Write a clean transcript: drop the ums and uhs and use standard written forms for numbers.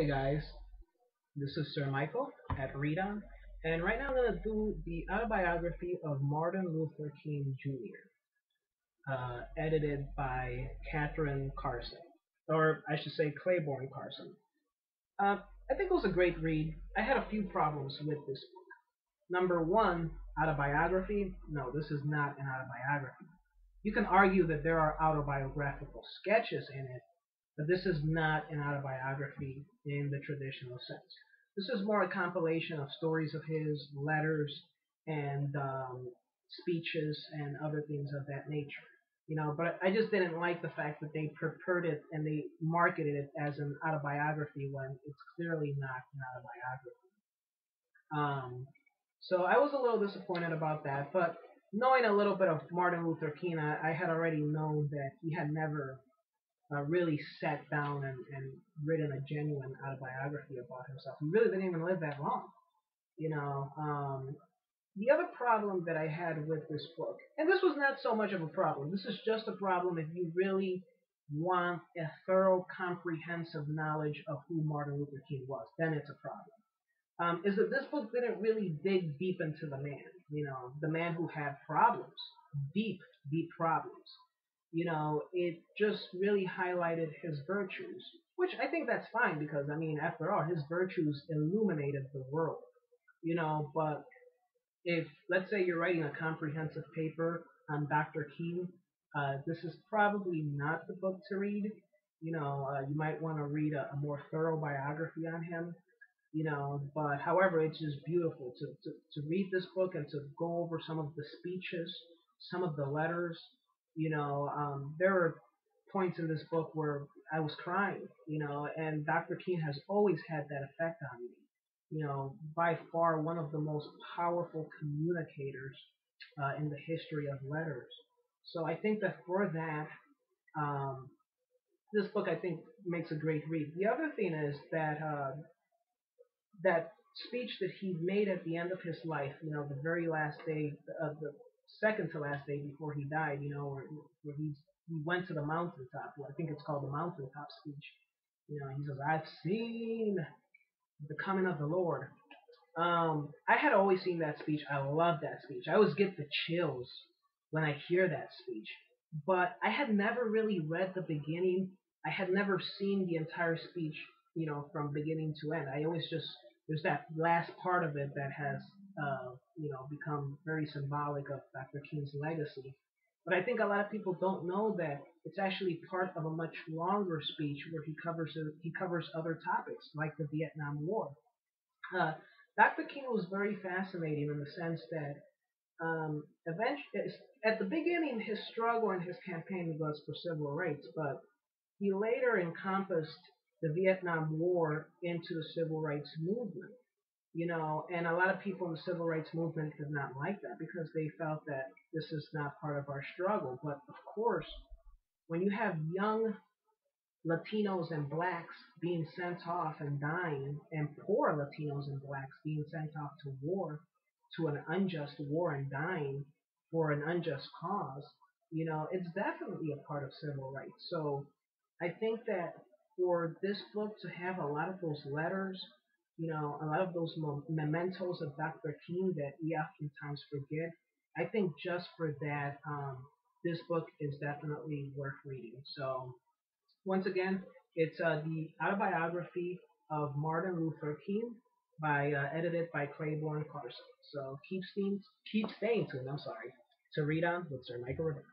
Hey guys, this is Sir Michael at Read and right now I'm going to do the autobiography of Martin Luther King Jr., edited by Catherine Carson, or I should say Claiborne Carson. Uh, I think it was a great read. I had a few problems with this book. Number one, autobiography. No, this is not an autobiography. You can argue that there are autobiographical sketches in it, but this is not an autobiography in the traditional sense. This is more a compilation of stories of his, letters, and speeches and other things of that nature. But I just didn't like the fact that they prepared it and they marketed it as an autobiography when it's clearly not an autobiography. So I was a little disappointed about that, but knowing a little bit of Martin Luther King, I had already known that he had never really sat down and written a genuine autobiography about himself. He really didn't even live that long. You know, the other problem that I had with this book, and this was not so much of a problem, this is just a problem if you really want a thorough, comprehensive knowledge of who Martin Luther King was, then it's a problem. Is that this book didn't really dig deep into the man, the man who had problems, deep, deep problems. It just really highlighted his virtues, which I think that's fine because, I mean, after all, his virtues illuminated the world, but if, let's say, you're writing a comprehensive paper on Dr. King, this is probably not the book to read. You might want to read a more thorough biography on him, but however, it's just beautiful to read this book and to go over some of the speeches, some of the letters. There are points in this book where I was crying, and Dr. King has always had that effect on me. By far one of the most powerful communicators in the history of letters. So I think that for that, um, this book I think makes a great read. The other thing is that speech that he made at the end of his life, the very last day, of the second to last day before he died, where he went to the mountaintop. Well, I think it's called the mountaintop speech. He says, "I've seen the coming of the Lord." I had always seen that speech. I love that speech. I always get the chills when I hear that speech. But I had never really read the beginning. I had never seen the entire speech, from beginning to end. I always just there's that last part of it that has, become very symbolic of Dr. King's legacy. But I think a lot of people don't know that it's actually part of a much longer speech where he covers other topics like the Vietnam War. Uh, Dr. King was very fascinating in the sense that eventually, at the beginning, his struggle and his campaign was for civil rights, but he later encompassed the Vietnam War into the civil rights movement. And a lot of people in the civil rights movement did not like that because they felt that this is not part of our struggle. But of course, when you have young Latinos and blacks being sent off and dying, and poor Latinos and blacks being sent off to war, to an unjust war and dying for an unjust cause, it's definitely a part of civil rights. So I think that for this book to have a lot of those letters, a lot of those mementos of Dr. King that we oftentimes forget, I think just for that, this book is definitely worth reading. So once again, it's the autobiography of Martin Luther King, edited by Claiborne Carson. So keep staying tuned. I'm sorry, to Read On with Sir Michael Rivera.